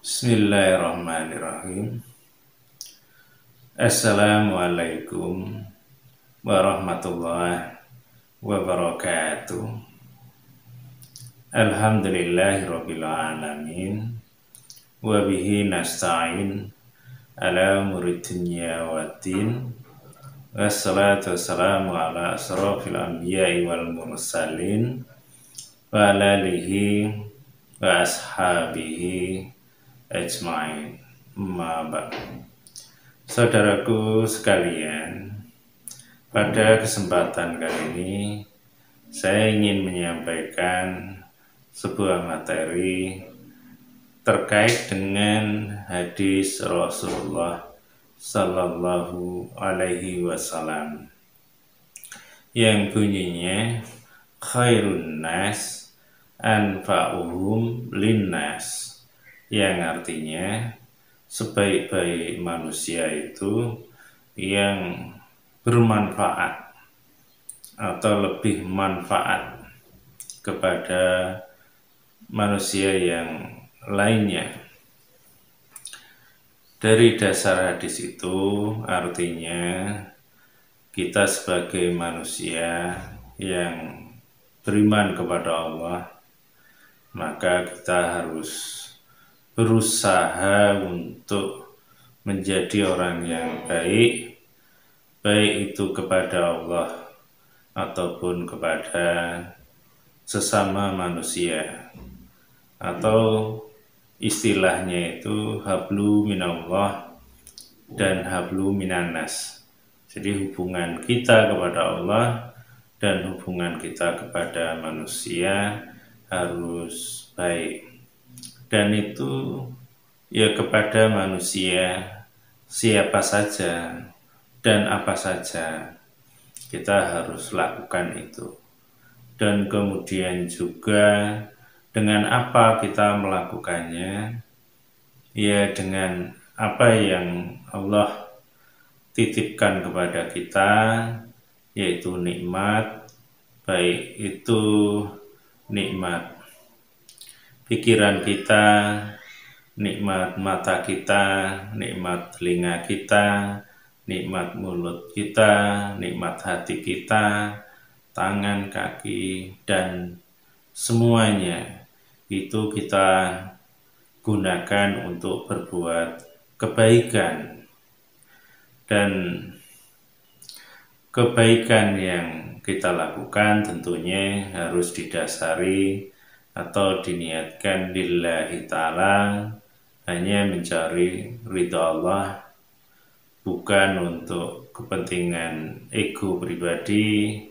Bismillahirrahmanirrahim. Assalamualaikum warahmatullahi wabarakatuh. Alhamdulillahirabbil alamin. Wa bihi nasta'in ala umuri dunya waddin. Wassalatu wassalamu ala asrofil anbiya'i wal mursalin wa ala alihi wa ashabihi ajma'in. Amma ba'd. Saudaraku sekalian, pada kesempatan kali ini saya ingin menyampaikan sebuah materi terkait dengan hadis Rasulullah Sallallahu Alaihi Wasallam yang bunyinya khairun nas anfa'uhum linnas, yang artinya sebaik-baik manusia itu yang bermanfaat atau lebih manfaat kepada manusia yang lainnya. Dari dasar hadis itu artinya kita sebagai manusia yang beriman kepada Allah, maka kita harus berusaha untuk menjadi orang yang baik, baik itu kepada Allah ataupun kepada sesama manusia, atau istilahnya itu hablu minallah dan hablu minannas. Jadi hubungan kita kepada Allah dan hubungan kita kepada manusia harus baik. Dan itu ya kepada manusia siapa saja dan apa saja kita harus lakukan itu. Dan kemudian juga dengan apa kita melakukannya, ya dengan apa yang Allah titipkan kepada kita, yaitu nikmat, baik itu nikmat pikiran kita, nikmat mata kita, nikmat telinga kita, nikmat mulut kita, nikmat hati kita, tangan, kaki, dan semuanya itu kita gunakan untuk berbuat kebaikan. Dan kebaikan yang kita lakukan tentunya harus didasari atau diniatkan lillahi ta'ala, hanya mencari ridha Allah, bukan untuk kepentingan ego pribadi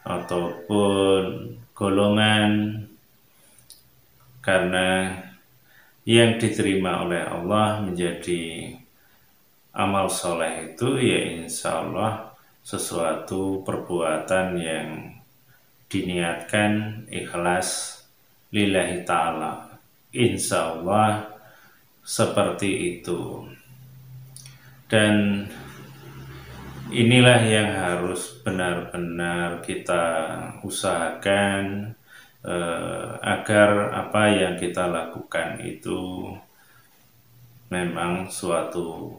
ataupun golongan, karena yang diterima oleh Allah menjadi amal soleh itu ya insya Allah sesuatu perbuatan yang diniatkan ikhlas lillahi ta'ala, insya Allah seperti itu. Dan inilah yang harus benar-benar kita usahakan agar apa yang kita lakukan itu memang suatu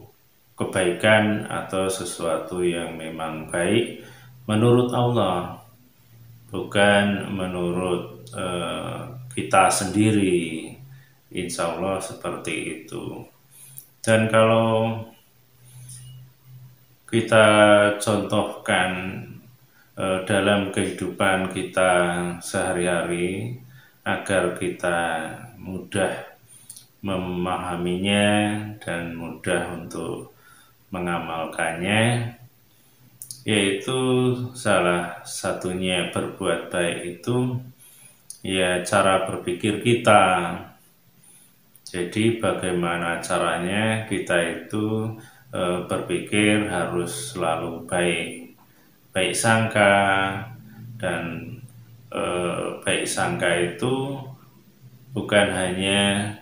kebaikan atau sesuatu yang memang baik menurut Allah, bukan menurut kita sendiri. Insya Allah seperti itu. Dan kalau kita contohkan dalam kehidupan kita sehari-hari agar kita mudah memahaminya dan mudah untuk mengamalkannya, yaitu salah satunya berbuat baik itu ya cara berpikir kita. Jadi bagaimana caranya kita itu berpikir harus selalu baik, baik sangka. Dan baik sangka itu bukan hanya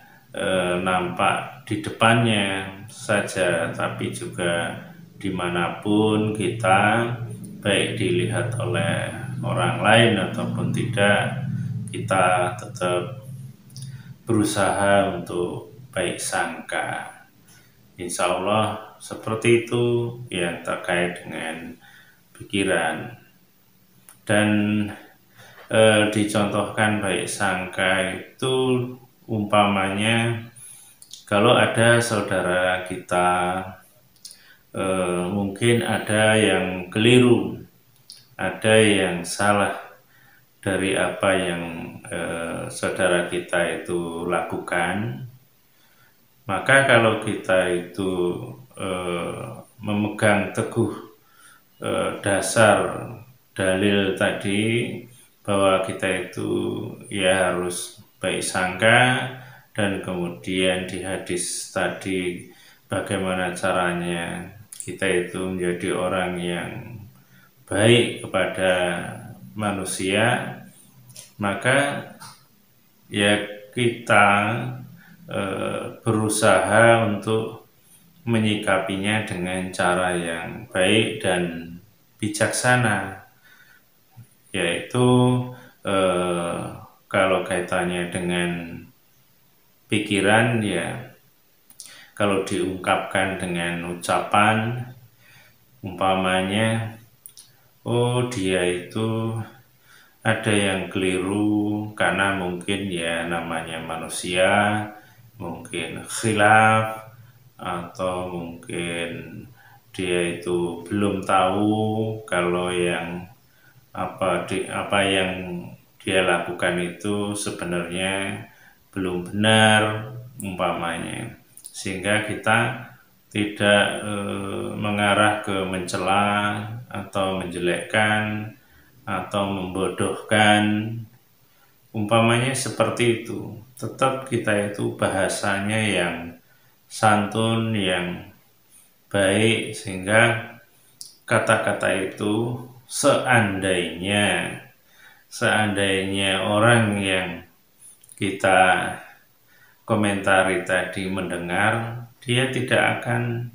nampak di depannya saja, tapi juga dimanapun kita, baik dilihat oleh orang lain ataupun tidak, kita tetap berusaha untuk baik sangka. Insya Allah seperti itu yang terkait dengan pikiran. Dan dicontohkan baik sangka itu umpamanya kalau ada saudara kita mungkin ada yang keliru, ada yang salah dari apa yang saudara kita itu lakukan, maka kalau kita itu memegang teguh dasar dalil tadi bahwa kita itu ya harus baik sangka, dan kemudian di hadis tadi bagaimana caranya kita itu menjadi orang yang baik kepada manusia, maka ya kita berusaha untuk menyikapinya dengan cara yang baik dan bijaksana, yaitu kalau kaitannya dengan pikiran, ya kalau diungkapkan dengan ucapan, umpamanya oh dia itu ada yang keliru karena mungkin ya namanya manusia, mungkin khilaf, atau mungkin dia itu belum tahu kalau yang apa yang dia lakukan itu sebenarnya belum benar umpamanya, sehingga kita tidak mengarah ke mencela atau menjelekkan atau membodohkan, umpamanya seperti itu. Tetap kita itu bahasanya yang santun, yang baik, sehingga kata-kata itu seandainya orang yang kita komentari tadi mendengar, dia tidak akan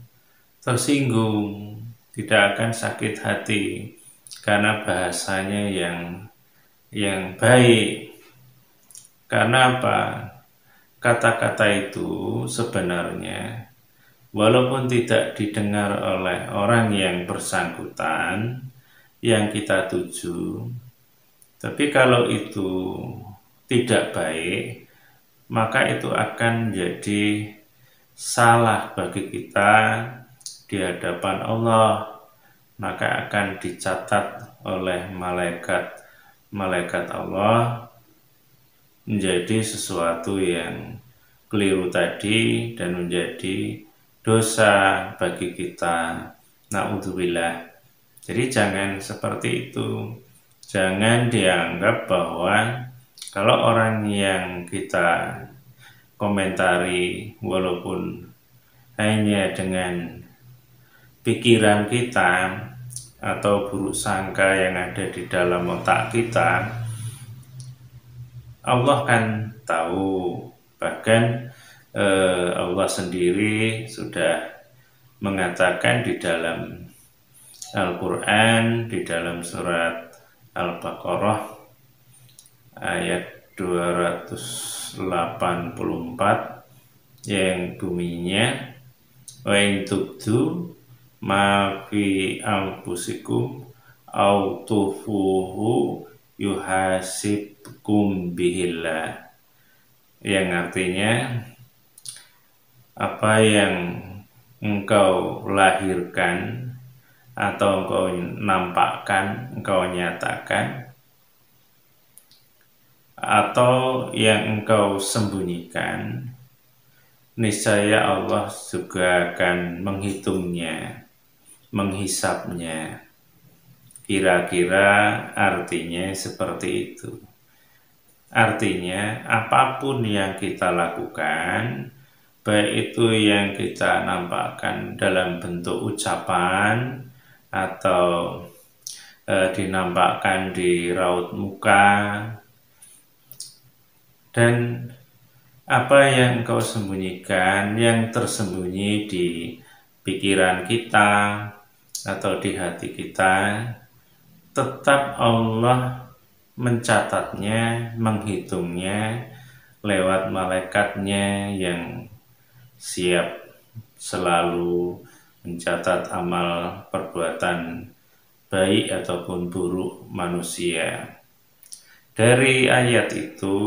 tersinggung, tidak akan sakit hati karena bahasanya yang baik. Karena apa? Kata-kata itu sebenarnya walaupun tidak didengar oleh orang yang bersangkutan yang kita tuju, tapi kalau itu tidak baik, maka itu akan jadi salah bagi kita di hadapan Allah, maka akan dicatat oleh malaikat Allah menjadi sesuatu yang keliru tadi dan menjadi dosa bagi kita. Na'udzubillah. Jadi jangan seperti itu. Jangan dianggap bahwa kalau orang yang kita komentari walaupun hanya dengan pikiran kita atau buruk sangka yang ada di dalam otak kita, Allah kan tahu. Bahkan Allah sendiri sudah mengatakan di dalam Al-Quran, di dalam surat Al-Baqarah ayat 284 yang bunyinya wa in tubdu ma fi anfusikum au tufuhu yuhasibkum bihillah, yang artinya apa yang engkau lahirkan atau engkau nampakkan, engkau nyatakan, atau yang engkau sembunyikan, niscaya Allah juga akan menghitungnya, menghisapnya. Kira-kira artinya seperti itu. Artinya apapun yang kita lakukan, baik itu yang kita nampakkan dalam bentuk ucapan atau dinampakkan di raut muka, dan apa yang engkau sembunyikan, yang tersembunyi di pikiran kita atau di hati kita, tetap Allah mencatatnya, menghitungnya lewat malaikatnya yang siap selalu mencatat amal perbuatan baik ataupun buruk manusia. Dari ayat itu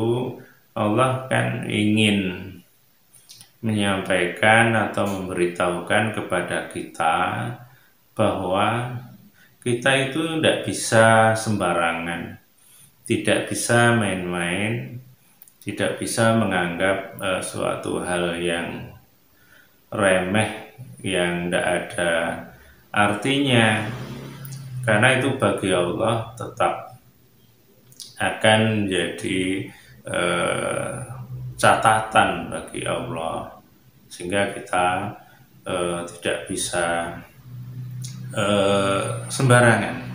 Allah kan ingin menyampaikan atau memberitahukan kepada kita bahwa kita itu tidak bisa sembarangan, tidak bisa main-main, tidak bisa menganggap suatu hal yang remeh, yang tidak ada artinya, karena itu bagi Allah tetap akan menjadi catatan bagi Allah, sehingga kita tidak bisa sembarangan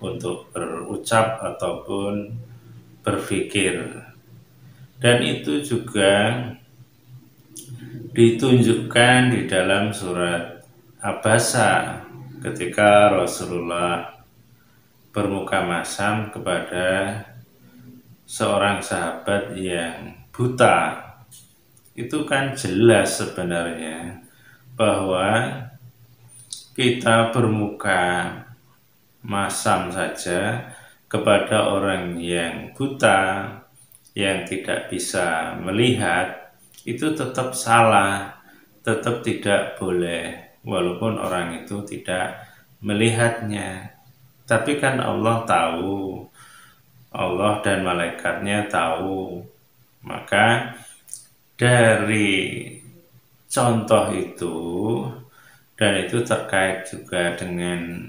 untuk berucap ataupun berpikir. Dan itu juga ditunjukkan di dalam surat Abasa ketika Rasulullah bermuka masam kepada seorang sahabat yang buta. Itu kan jelas sebenarnya bahwa kita bermuka masam saja kepada orang yang buta, yang tidak bisa melihat, itu tetap salah, tetap tidak boleh, walaupun orang itu tidak melihatnya. Tapi kan Allah tahu, Allah dan malaikatnya tahu. Maka dari contoh itu, dan itu terkait juga dengan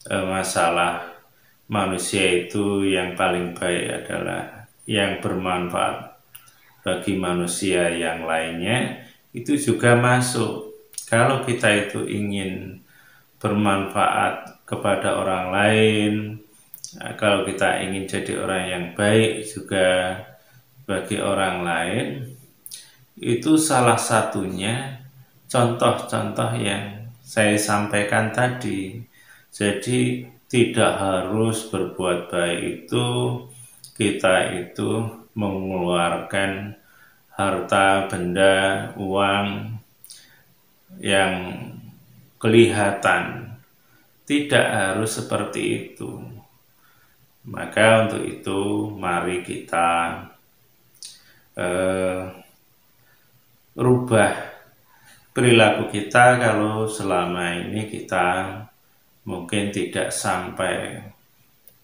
masalah manusia itu yang paling baik adalah yang bermanfaat bagi manusia yang lainnya, itu juga masuk. Kalau kita itu ingin bermanfaat kepada orang lain, kalau kita ingin jadi orang yang baik juga bagi orang lain, itu salah satunya contoh-contoh yang saya sampaikan tadi. Jadi tidak harus berbuat baik itu kita itu mengeluarkan harta, benda, uang yang kelihatan. Tidak harus seperti itu. Maka untuk itu mari kita rubah perilaku kita kalau selama ini kita mungkin tidak sampai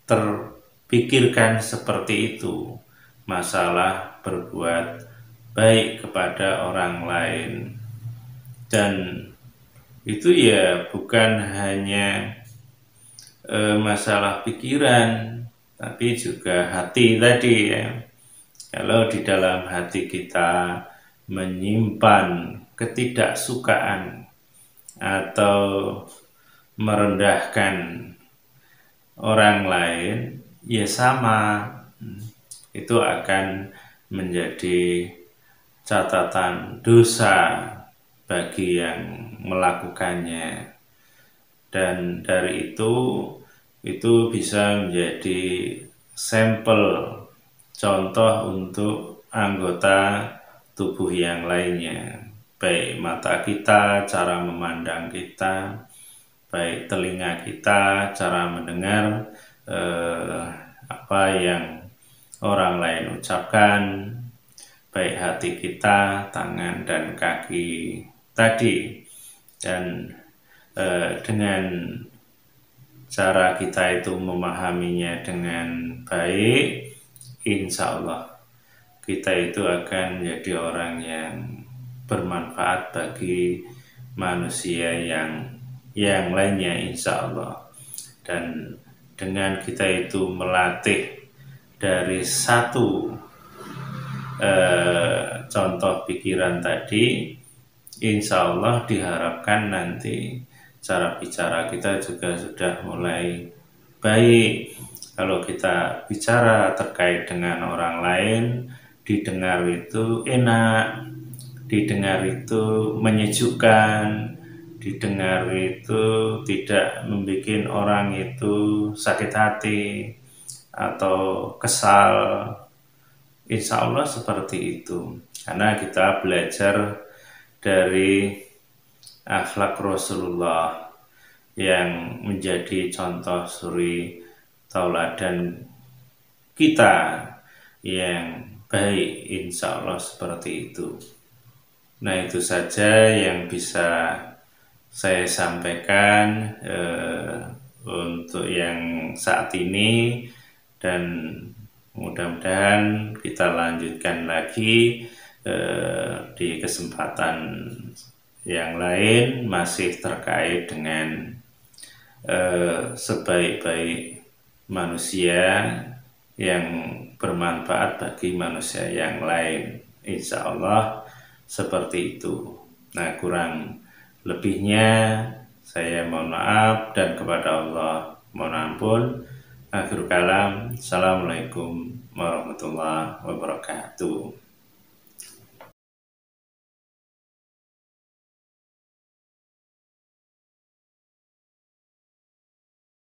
terpikirkan seperti itu, masalah berbuat baik kepada orang lain. Dan itu ya bukan hanya masalah pikiran, tapi juga hati tadi ya. Kalau di dalam hati kita menyimpan ketidaksukaan atau merendahkan orang lain, ya sama, itu akan menjadi catatan dosa bagi yang melakukannya. Dan dari itu bisa menjadi sampel contoh untuk anggota tubuh yang lainnya, baik mata kita, cara memandang kita, baik telinga kita, cara mendengar apa yang orang lain ucapkan, baik hati kita, tangan dan kaki tadi. Dan dengan cara kita itu memahaminya dengan baik, insya Allah kita itu akan menjadi orang yang bermanfaat bagi manusia yang lainnya, insya Allah. Dan dengan kita itu melatih dari satu contoh pikiran tadi, insya Allah diharapkan nanti cara bicara kita juga sudah mulai baik. Kalau kita bicara terkait dengan orang lain, didengar itu enak, didengar itu menyejukkan, didengar itu tidak membuat orang itu sakit hati atau kesal. Insya Allah seperti itu, karena kita belajar dari akhlak Rasulullah yang menjadi contoh suri tauladan kita yang baik, insya Allah seperti itu. Nah, itu saja yang bisa saya sampaikan untuk yang saat ini, dan mudah-mudahan kita lanjutkan lagi di kesempatan yang lain, masih terkait dengan sebaik-baik manusia yang bermanfaat bagi manusia yang lain, insya Allah seperti itu. Nah, kurang lebihnya saya mohon maaf, dan kepada Allah mohon ampun. Akhir kalam, Assalamualaikum warahmatullahi wabarakatuh.